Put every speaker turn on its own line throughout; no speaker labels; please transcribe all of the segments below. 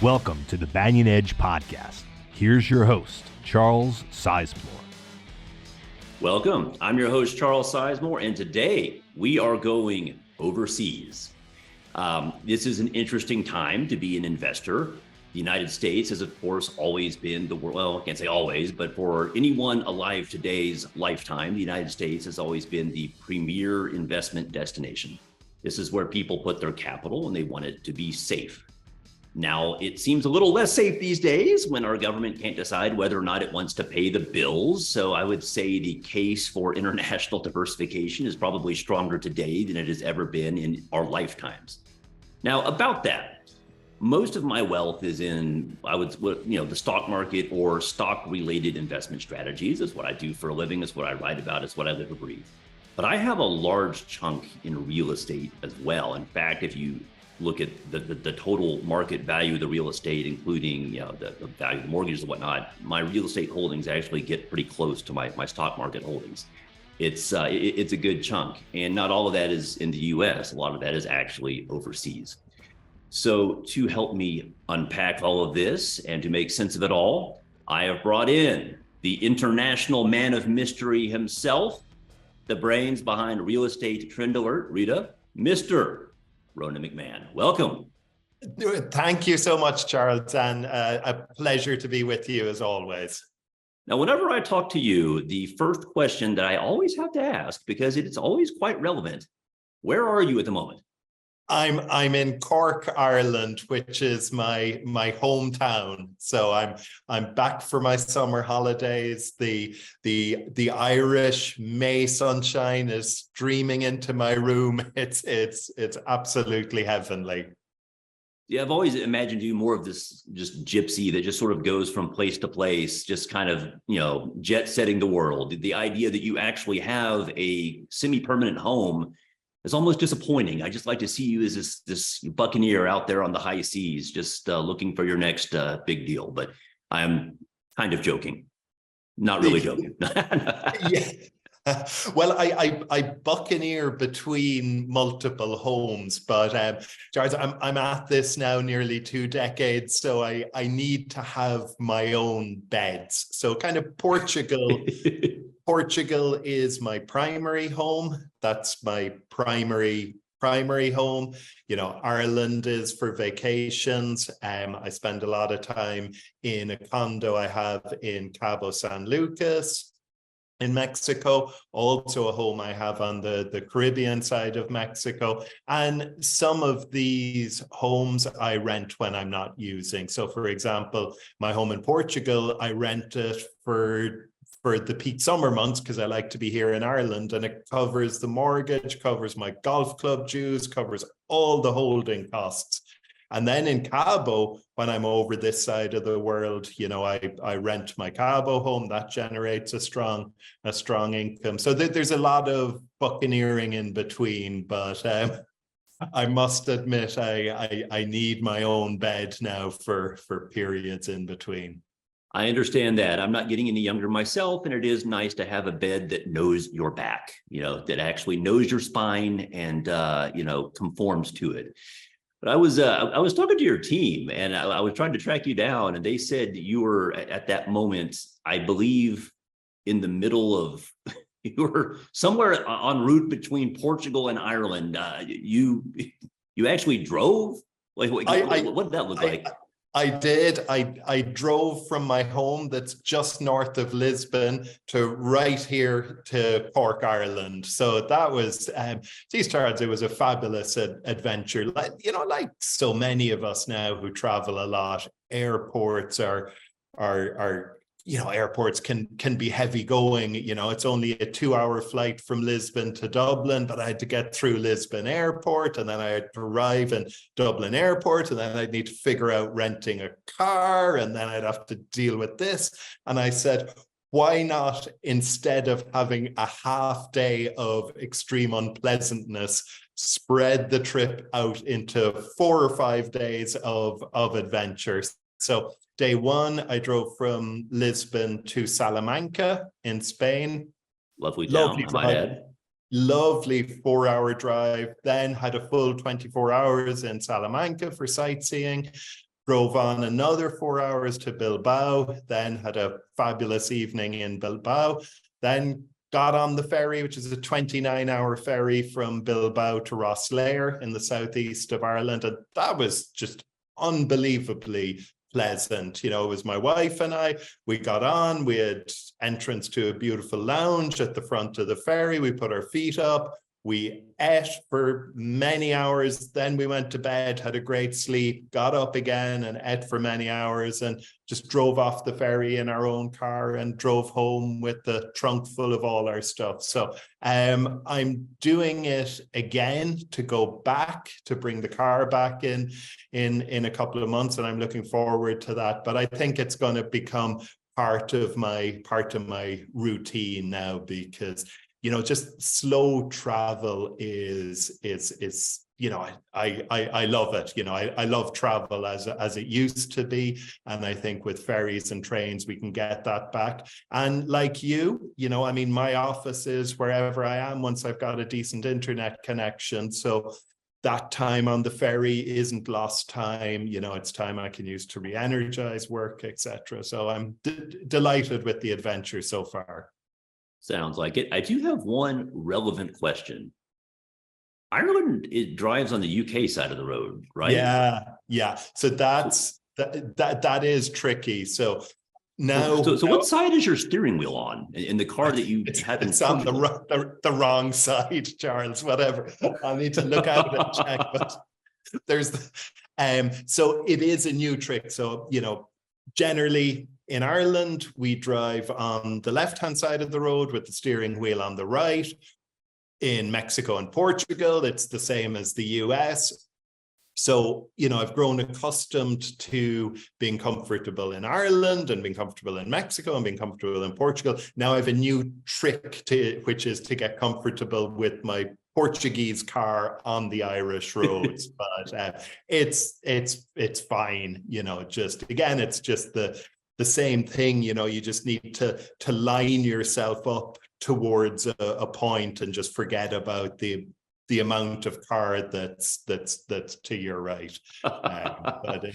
Welcome to the Banyan Edge Podcast. Here's your host, Charles Sizemore.
Welcome. I'm your host, Charles Sizemore, and today we are going overseas. This is an interesting time to be an investor. The United States has, of course, always been the world. Well, I can't say always, but for anyone alive today's lifetime, the United States has always been the premier investment destination. This is where people put their capital and they want it to be safe. Now, it seems a little less safe these days when our government can't decide whether or not it wants to pay the bills. So I would say the case for international diversification is probably stronger today than it has ever been in our lifetimes. Now, about that, most of my wealth is in, the stock market or stock-related investment strategies. Is what I do for a living. It's what I write about. It's what I live and breathe. But I have a large chunk in real estate as well. In fact, if you look at the total market value of the real estate, including the value of the mortgages and whatnot, my real estate holdings actually get pretty close to my stock market holdings. It's a good chunk, and not all of that is in the U.S. A lot of that is actually overseas. So to help me unpack all of this and to make sense of it all, I have brought in the international man of mystery himself, the brains behind Real Estate Trend Alert, Rita, Mr. Ronan McMahon. Welcome.
Thank you so much, Charles, and a pleasure to be with you as always.
Now, whenever I talk to you, the first question that I always have to ask, because it's always quite relevant, where are you at the moment?
I'm in Cork, Ireland, which is my hometown. So I'm back for my summer holidays. The Irish May sunshine is streaming into my room. It's absolutely heavenly.
Yeah, I've always imagined you more of this just gypsy that just sort of goes from place to place, just kind of, jet setting the world. The idea that you actually have a semi-permanent home is almost disappointing. I just like to see you as this buccaneer out there on the high seas, just looking for your next big deal. But I'm kind of joking, not really joking.
Yeah. Well, I buccaneer between multiple homes, but Charles, I'm at this now nearly 2 decades, so I need to have my own beds. So kind of Portugal is my primary home. That's my primary home. Ireland is for vacations. I spend a lot of time in a condo I have in Cabo San Lucas in Mexico, also a home I have on the Caribbean side of Mexico. And some of these homes I rent when I'm not using. So for example, my home in Portugal, I rent it for the peak summer months because I like to be here in Ireland, and it covers the mortgage, covers my golf club dues, covers all the holding costs. And then in Cabo, when I'm over this side of the world, I rent my Cabo home. That generates a strong income. So there's a lot of buccaneering in between, but I must admit I need my own bed now for periods in between.
I understand that. I'm not getting any younger myself, and it is nice to have a bed that knows your back, that actually knows your spine and, conforms to it. But I was talking to your team, and I was trying to track you down, and they said you were at that moment, I believe, in the middle of, you were somewhere en route between Portugal and Ireland. You actually drove? Like, what did that look like?
I did. I drove from my home that's just north of Lisbon to right here to Cork, Ireland. So that was, Charles, it was a fabulous adventure. Like so many of us now who travel a lot, airports are airports can be heavy going. It's only a 2-hour flight from Lisbon to Dublin, but I had to get through Lisbon Airport, and then I had to arrive in Dublin Airport, and then I'd need to figure out renting a car, and then I'd have to deal with this. And I said, why not, instead of having a half day of extreme unpleasantness, spread the trip out into 4 or 5 days of adventures? So day one, I drove from Lisbon to Salamanca in Spain.
Lovely town, I might add.
Lovely 4-hour drive. Then had a full 24 hours in Salamanca for sightseeing. drove on another 4 hours to Bilbao, then had a fabulous evening in Bilbao, then got on the ferry, which is a 29-hour ferry from Bilbao to Rosslare in the southeast of Ireland. And that was just unbelievably pleasant. You know, it was my wife and I, we got on, we had entrance to a beautiful lounge at the front of the ferry. We put our feet up, we ate for many hours, then we went to bed, had a great sleep, got up again and ate for many hours, and just drove off the ferry in our own car and drove home with the trunk full of all our stuff. So I'm doing it again to go back, to bring the car back in a couple of months, and I'm looking forward to that. But I think it's going to become part of my routine now, because you know, just slow travel is you know, I love it. You know, I love travel as it used to be, and I think with ferries and trains we can get that back. And like you know, I mean, my office is wherever I am once I've got a decent internet connection. So that time on the ferry isn't lost time. You know, it's time I can use to re-energize work, etc. So I'm delighted with the adventure so far.
Sounds like it. I do have one relevant question. Ireland, it drives on the UK side of the road, right?
Yeah. So that is tricky. So now,
so what side is your steering wheel on in the car that you have in
it's on
Portugal?
the wrong side, Charles. Whatever. I'll need to look at it and check. But there's so it is a new trick. So you know, generally in Ireland, we drive on the left-hand side of the road with the steering wheel on the right. In Mexico and Portugal, it's the same as the US. So, you know, I've grown accustomed to being comfortable in Ireland and being comfortable in Mexico and being comfortable in Portugal. Now I have a new trick which is to get comfortable with my Portuguese car on the Irish roads. But it's fine, you know. Just again, it's just the same thing. You know, you just need to line yourself up towards a point and just forget about the amount of car that's to your right.
I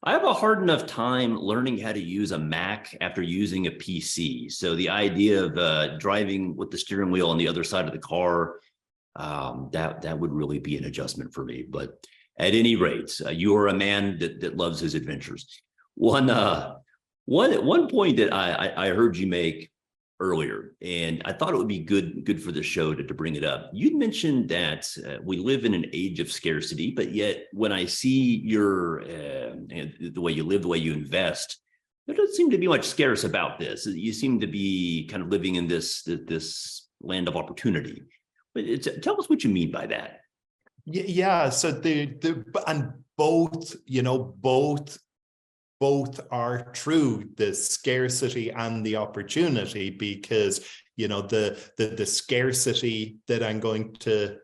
have a hard enough time learning how to use a Mac after using a PC. So the idea of driving with the steering wheel on the other side of the car, that would really be an adjustment for me. But at any rate, you are a man that loves his adventures. One point that I heard you make earlier, and I thought it would be good for the show to bring it up. You'd mentioned that we live in an age of scarcity, but yet when I see your the way you live, the way you invest, there doesn't seem to be much scarce about this. You seem to be kind of living in this land of opportunity. But tell us what you mean by that.
Yeah. So and both, you know, both are true, the scarcity and the opportunity, because you know the scarcity that I'm going to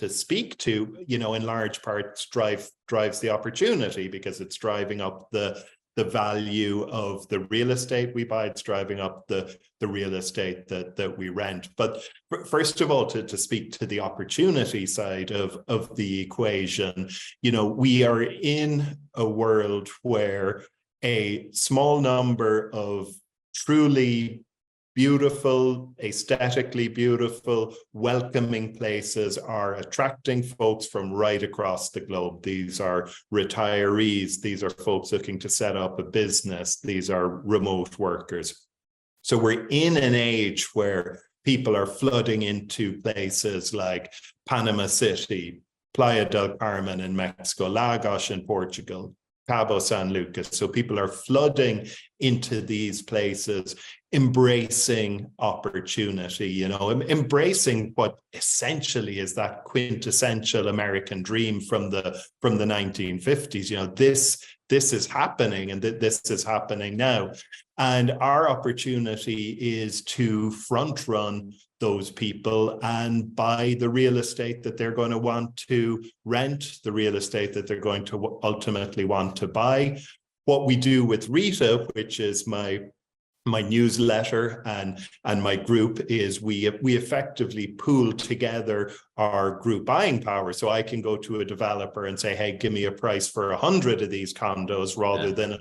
speak to, you know, in large parts drives the opportunity, because it's driving up the value of the real estate we buy, it's driving up the real estate that we rent. But first of all, to speak to the opportunity side of the equation, you know, we are in a world where a small number of truly beautiful, aesthetically beautiful, welcoming places are attracting folks from right across the globe. These are retirees, these are folks looking to set up a business, these are remote workers. So we're in an age where people are flooding into places like Panama City, Playa del Carmen in Mexico, Lagos in Portugal, Cabo San Lucas. So people are flooding into these places, embracing opportunity, you know, embracing what essentially is that quintessential American dream from the 1950s. You know, this is happening, and this is happening now. And our opportunity is to front run those people and buy the real estate that they're going to want to rent, the real estate that they're going to ultimately want to buy. What we do with Rita, which is my my newsletter and my group is we effectively pool together our group buying power. So I can go to a developer and say, hey, give me a price for 100 of these condos, rather than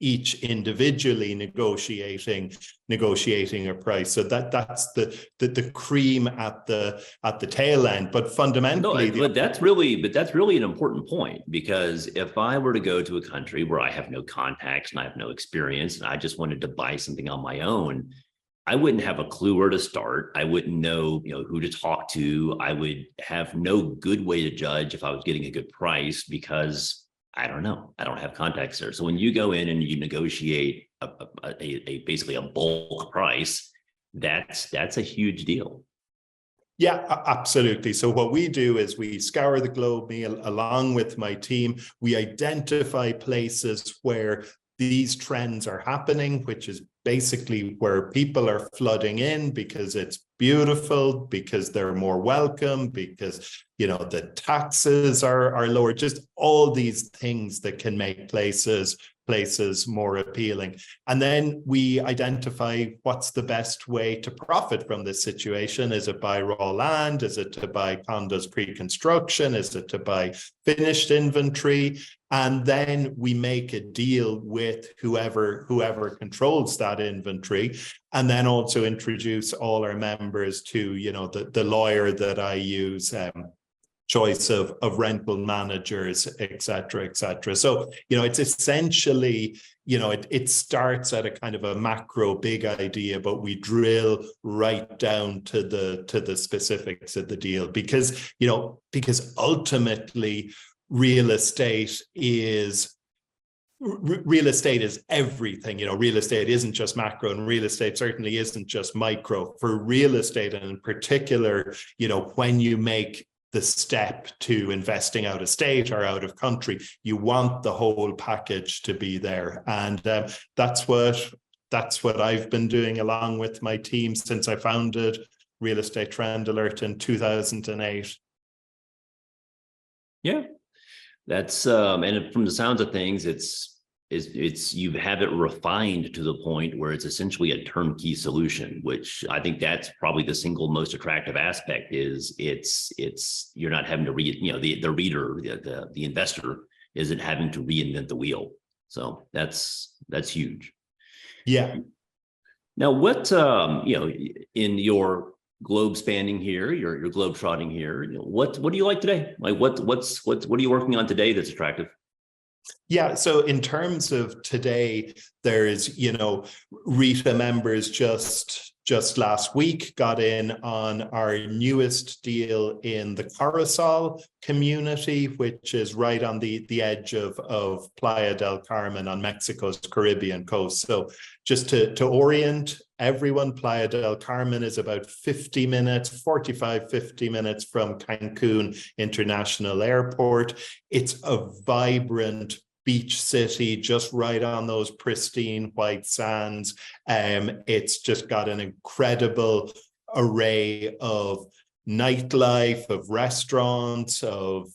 each individually negotiating a price. So that's the cream at the tail end. But fundamentally,
but that's really an important point, because if I were to go to a country where I have no contacts and I have no experience, and I just wanted to buy something on my own, I wouldn't have a clue where to start. I wouldn't know, who to talk to. I would have no good way to judge if I was getting a good price, because I don't know. I don't have contacts there. So when you go in and you negotiate basically a bulk price, that's a huge deal.
Yeah, absolutely. So what we do is we scour the globe, me along with my team. We identify places where these trends are happening, which is basically where people are flooding in because it's beautiful, because they're more welcome, because the taxes are lower, just all these things that can make places more appealing. And then we identify what's the best way to profit from this situation. Is it buy raw land? Is it to buy condos pre-construction? Is it to buy finished inventory? And then we make a deal with whoever controls that inventory, and then also introduce all our members to the lawyer that I use, choice of rental managers, et cetera, et cetera. So, it's essentially, it starts at a kind of a macro big idea, but we drill right down to the specifics of the deal, because ultimately real estate is everything. Real estate isn't just macro, and real estate certainly isn't just micro. For real estate, and in particular, when you make the step to investing out of state or out of country, you want the whole package to be there. And that's what I've been doing along with my team since I founded Real Estate Trend Alert in 2008.
Yeah, that's and from the sounds of things, it's you have it refined to the point where it's essentially a turnkey solution, which I think that's probably the single most attractive aspect. Is it's you're not having to read, the reader, the investor isn't having to reinvent the wheel. So that's huge.
Yeah.
Now, what in your globe spanning here, your globe trotting here, what do you like today? Like what are you working on today that's attractive?
Yeah, so in terms of today, there's, RETA members just last week got in on our newest deal in the Coruscant community, which is right on the edge of Playa del Carmen on Mexico's Caribbean coast. So just to orient everyone, Playa del Carmen is about 50 minutes from Cancun International Airport. It's a vibrant beach city just right on those pristine white sands. It's just got an incredible array of nightlife, of restaurants, of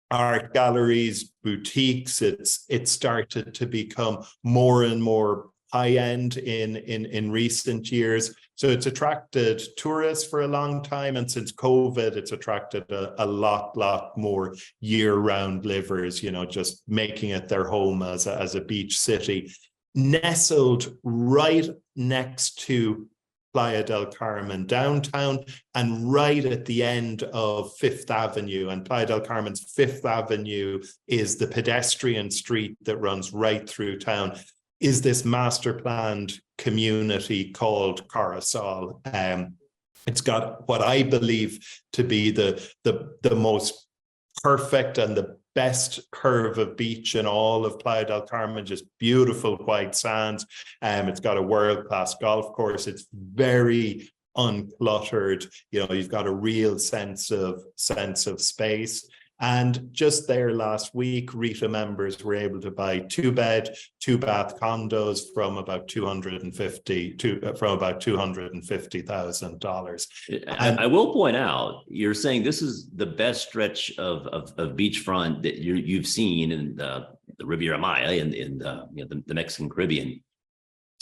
art galleries, boutiques. It started to become more and more high-end in recent years. So it's attracted tourists for a long time, and since COVID, it's attracted a lot more year-round livers, just making it their home as a beach city. Nestled right next to Playa del Carmen downtown, and right at the end of Fifth Avenue. And Playa del Carmen's Fifth Avenue is the pedestrian street that runs right through town, is this master planned community called Coruscant. It's got what I believe to be the most perfect and the best curve of beach in all of Playa del Carmen, just beautiful white sands. It's got a world-class golf course. It's very uncluttered. You've got a real sense of space. And just there last week, RETA members were able to buy 2-bed, 2-bath condos from about $250,000. And
I will point out, you're saying this is the best stretch of beachfront that you've seen in the Riviera Maya in the Mexican Caribbean.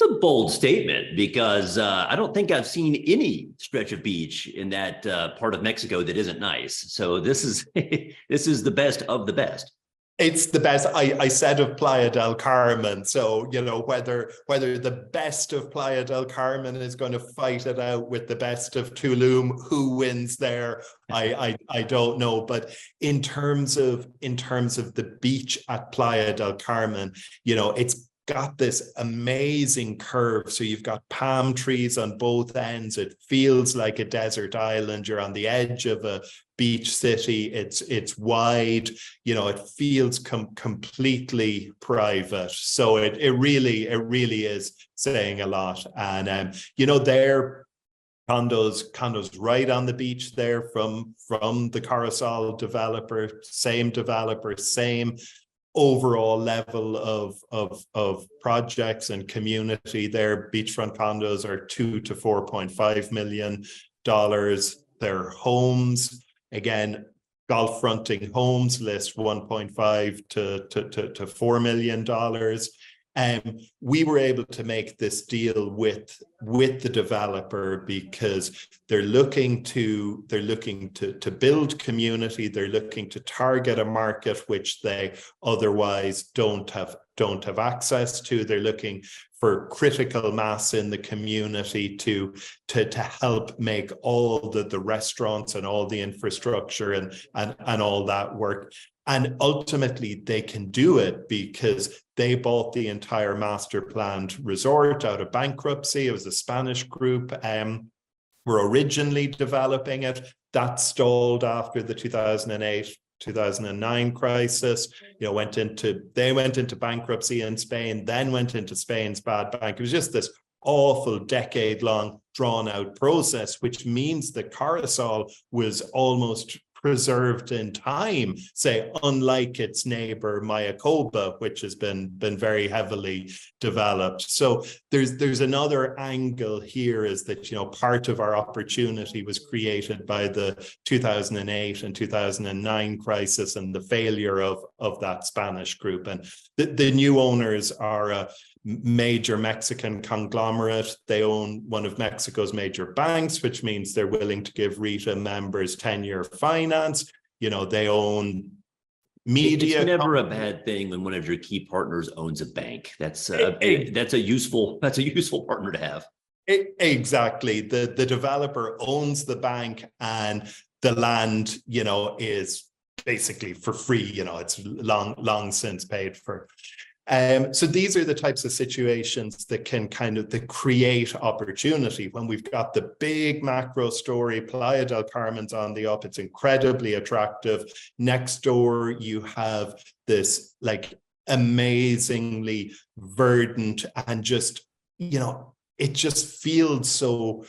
It's a bold statement because I don't think I've seen any stretch of beach in that part of Mexico that isn't nice. So this is this is the best of the best.
It's the best. I said of Playa del Carmen. So, whether the best of Playa del Carmen is going to fight it out with the best of Tulum, who wins there, I don't know. But in terms of the beach at Playa del Carmen, it's got this amazing curve. So you've got palm trees on both ends. It feels like a desert island. You're on the edge of a beach city. It's wide. It feels completely private. So it really is saying a lot. And their condos right on the beach there from the Coruscant developer, same overall level of projects and community. Their beachfront condos are $2 to $4.5 million. Their homes, again, golf fronting homes list $1.5 to $4 million. And we were able to make this deal with the developer because they're looking to build community. They're looking to target a market which they otherwise don't have access to. They're looking for critical mass in the community to help make all the restaurants and all the infrastructure and all that work. And ultimately, they can do it because they bought the entire master planned resort out of bankruptcy. It was a Spanish group were originally developing it. That stalled after the 2008-2009 crisis. They went into bankruptcy in Spain, then went into Spain's bad bank. It was just this awful decade-long drawn-out process, which means that Coruscant was almost preserved in time, say, unlike its neighbor Mayakoba, which has been very heavily developed. So there's another angle here, is that part of our opportunity was created by the 2008 and 2009 crisis and the failure of that Spanish group. And the new owners are a major Mexican conglomerate. They own one of Mexico's major banks, which means they're willing to give RITA members 10-year finance. They own media.
It's never a bad thing when one of your key partners owns a bank. That's a useful partner to have.
Exactly. The developer owns the bank, and the land, is basically for free. It's long since paid for. So these are the types of situations that can that create opportunity. When we've got the big macro story, Playa del Carmen's on the up, it's incredibly attractive. Next door, you have this amazingly verdant and just, it just feels so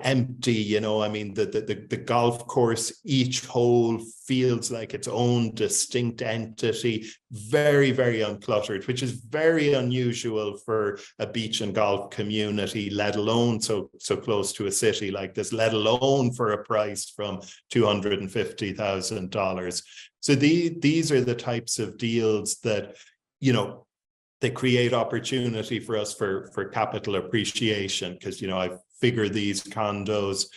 empty. The golf course, each hole feels like its own distinct entity, very, very uncluttered, which is very unusual for a beach and golf community, let alone so close to a city like this, let alone for a price from $250,000. So these are the types of deals that, they create opportunity for us for capital appreciation, because I figure these condos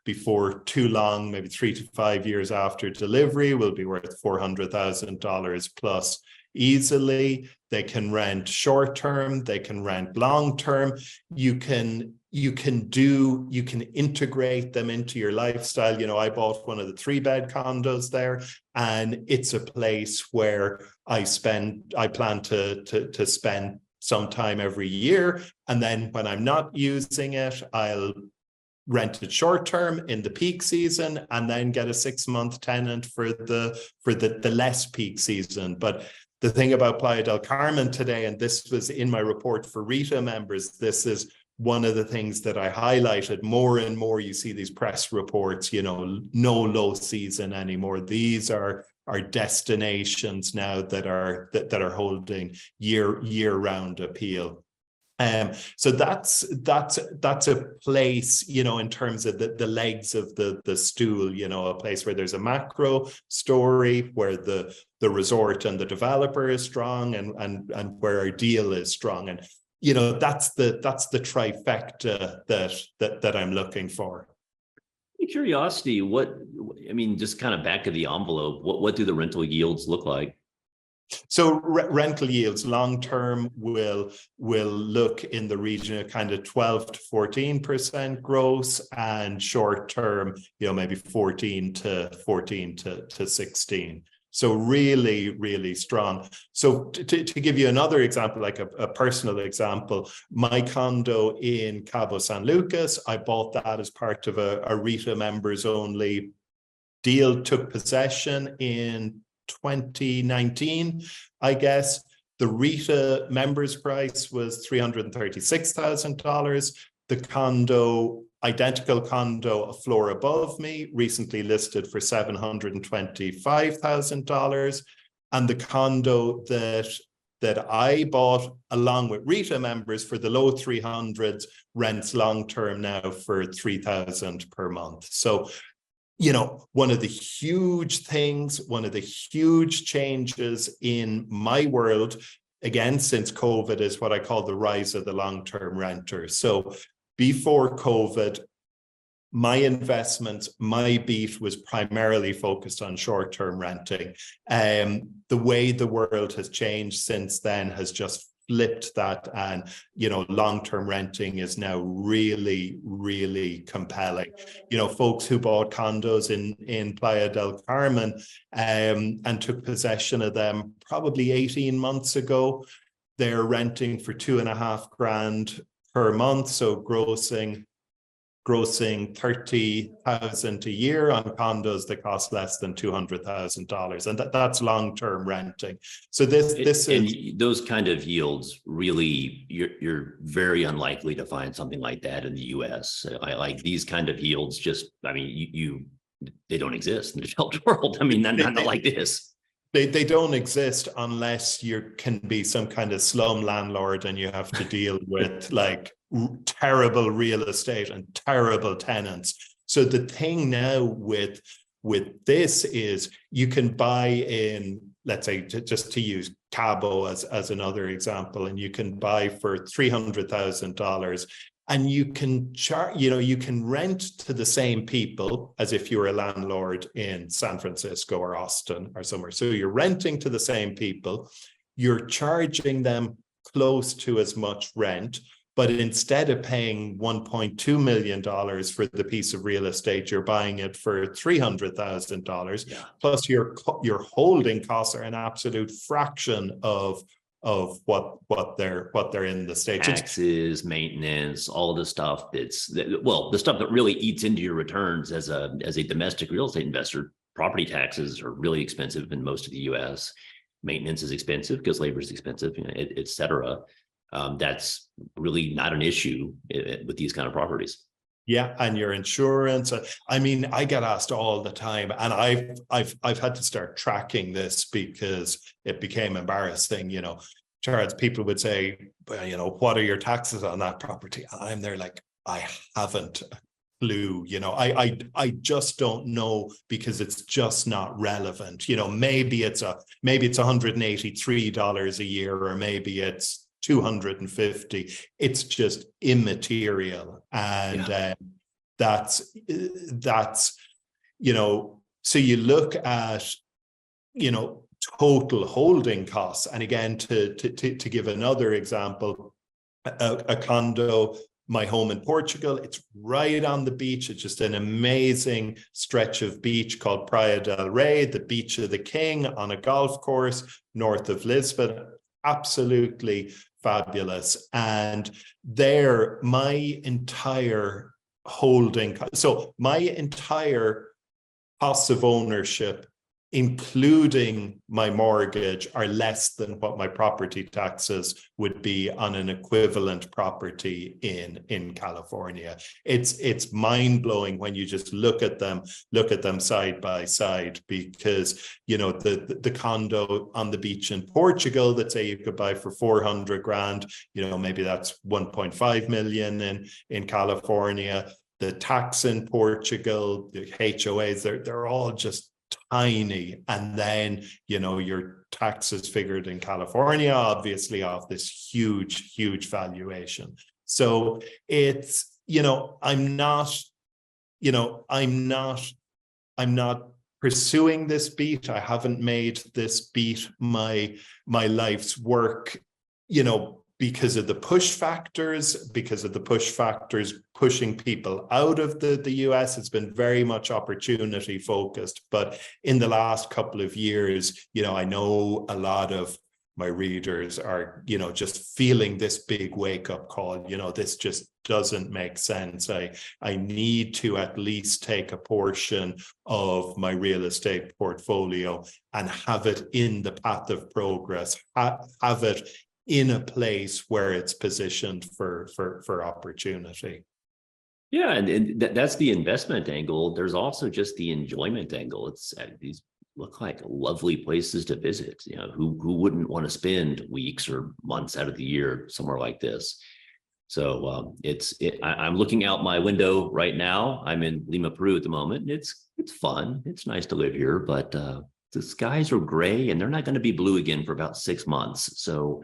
before too long, maybe 3 to 5 years after delivery, will be worth $400,000 plus easily. They can rent short term, they can rent long term. You can integrate them into your lifestyle. I bought one of the 3-bed condos there, and it's a place where I plan to spend some time every year. And then when I'm not using it, I'll rent it short term in the peak season, and then get a 6-month tenant for the less peak season. But the thing about Playa del Carmen today, and this was in my report for RITA members, this is one of the things that I highlighted more and more. You see these press reports, no low season anymore. These are destinations now that are holding year-round appeal. So that's a place, in terms of the legs of the stool, a place where there's a macro story, where the resort and the developer is strong, and where our deal is strong. And that's the trifecta that I'm looking for.
Curiosity, just kind of back of the envelope, what do the rental yields look like?
So rental yields long term will look in the region of kind of 12 to 14% gross, and short term, maybe 14 to 16. So really, really strong. So to give you another example, like a personal example, my condo in Cabo San Lucas, I bought that as part of a RETA members only deal, took possession in 2019, I guess. The RETA members price was $336,000. The identical condo a floor above me, recently listed for $725,000. And the condo that I bought along with RETA members for the low 300s rents long-term now for $3,000 per month. So one of the huge changes in my world, again, since COVID, is what I call the rise of the long-term renter. So before COVID, my investments, my beat was primarily focused on short-term renting. The way the world has changed since then has just flipped that, and long-term renting is now really, really compelling. Folks who bought condos in Playa del Carmen and took possession of them probably 18 months ago, they're renting for $2,500 per month, so grossing $30,000 a year on condos that cost less than $200,000, and that's long-term renting. So this is
those kind of yields. Really, you're very unlikely to find something like that in the U.S. I like these kind of yields. They don't exist in the developed world. Not like this.
They don't exist unless you can be some kind of slum landlord and you have to deal with like terrible real estate and terrible tenants. So the thing now with this is you can buy in, let's say, just to use Cabo as another example, and you can buy for $300,000, and you can you can rent to the same people as if you were a landlord in San Francisco or Austin or somewhere. So you're renting to the same people, you're charging them close to as much rent, but instead of paying $1.2 million for the piece of real estate, you're buying it for $300,000.
Yeah.
Plus your holding costs are an absolute fraction of what they're in the States.
Taxes, maintenance, all of the stuff the stuff that really eats into your returns as a domestic real estate investor. Property taxes are really expensive in most of the US. Maintenance is expensive because labor is expensive, et cetera. That's really not an issue with these kind of properties.
Yeah, and your insurance. I get asked all the time, and I've had to start tracking this because it became embarrassing. Charles, people would say, what are your taxes on that property? And I'm there like, I haven't a clue. I just don't know, because it's just not relevant. Maybe it's $183 a year, or maybe it's $250. It's just immaterial. And that's so you look at total holding costs. And again, to give another example, a condo, my home in Portugal, it's right on the beach. It's just an amazing stretch of beach called Praia del Rei, the beach of the king, on a golf course north of Lisbon. Absolutely fabulous. And there, my entire holding, so my entire cost of ownership including my mortgage, are less than what my property taxes would be on an equivalent property in California. It's mind-blowing when you just look at them side by side, because the condo on the beach in Portugal that say you could buy for 400 grand, maybe that's 1.5 million in California. The tax in Portugal, the HOAs, they're all just tiny, and then your taxes figured in California obviously off this huge valuation. So it's I'm not pursuing this beat. I haven't made this beat my life's work, because of the push factors pushing people out of the US. It's been very much opportunity focused. But in the last couple of years, I know a lot of my readers are, just feeling this big wake up call. This just doesn't make sense. I need to at least take a portion of my real estate portfolio and have it in the path of progress, have it in a place where it's positioned for opportunity.
Yeah, and that's the investment angle. There's also just the enjoyment angle. It's these look like lovely places to visit. Who wouldn't want to spend weeks or months out of the year somewhere like this? So I'm looking out my window right now. I'm in Lima, Peru at the moment, and it's fun. It's nice to live here, but the skies are gray, and they're not going to be blue again for about 6 months. So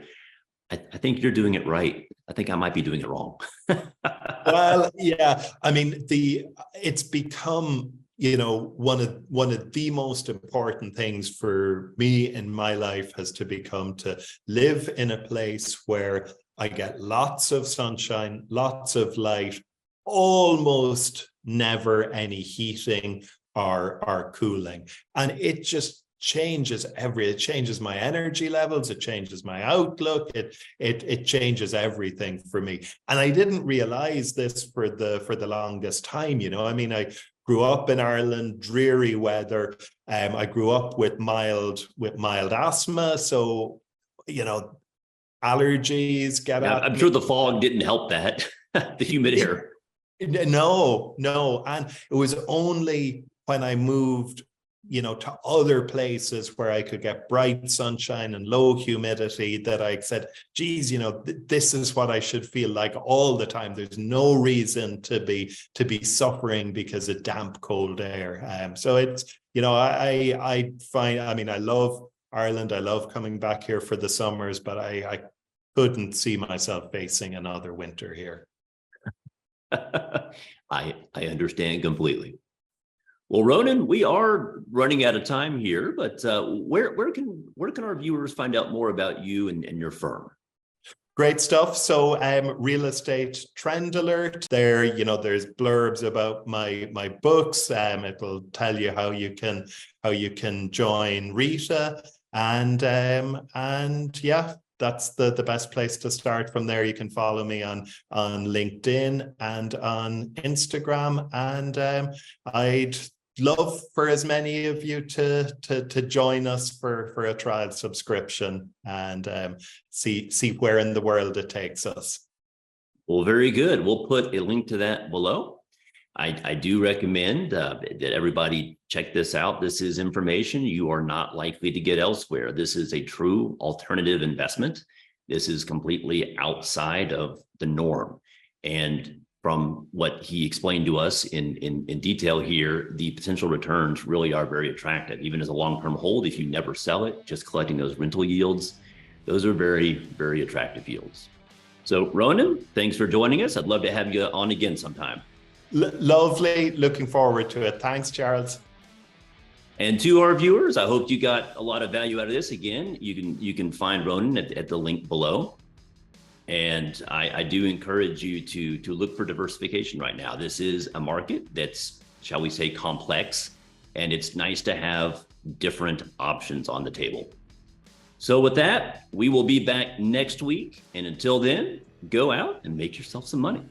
I think you're doing it right. I think I might be doing it wrong.
Well, yeah. I mean, it's become, one of the most important things for me in my life has to become to live in a place where I get lots of sunshine, lots of light, almost never any heating or cooling. And it just changes it changes my energy levels, it changes my outlook, it changes everything for me. And I didn't realize this for the longest time. I grew up in Ireland, dreary weather. I grew up with mild asthma, so allergies get at
I'm
me.
sure the fog didn't help that. The humid air.
No, and it was only when I moved to other places where I could get bright sunshine and low humidity that I said, geez, this is what I should feel like all the time. There's no reason to be suffering because of damp, cold air. So it's, I find, I love Ireland. I love coming back here for the summers, but I couldn't see myself facing another winter here.
I understand completely. Well, Ronan, we are running out of time here, but where can our viewers find out more about you and your firm?
Great stuff. So Real Estate Trend Alert, there, there's blurbs about my books. It'll tell you how you can join Rita, and yeah, that's the best place to start. From there, you can follow me on LinkedIn and on Instagram, and I'd love for as many of you to join us for a trial subscription and see where in the world it takes us.
Well, very good. We'll put a link to that below. I do recommend that everybody check this out. This is information you are not likely to get elsewhere. This is a true alternative investment. This is completely outside of the norm. And from what he explained to us in detail here, the potential returns really are very attractive. Even as a long-term hold, if you never sell it, just collecting those rental yields, those are very, very attractive yields. So Ronan, thanks for joining us. I'd love to have you on again sometime.
Lovely. Looking forward to it. Thanks, Charles.
And to our viewers, I hope you got a lot of value out of this. Again, you can find Ronan at the link below. And I do encourage you to look for diversification right now. This is a market that's, shall we say, complex, and it's nice to have different options on the table. So with that, we will be back next week. And until then, go out and make yourself some money.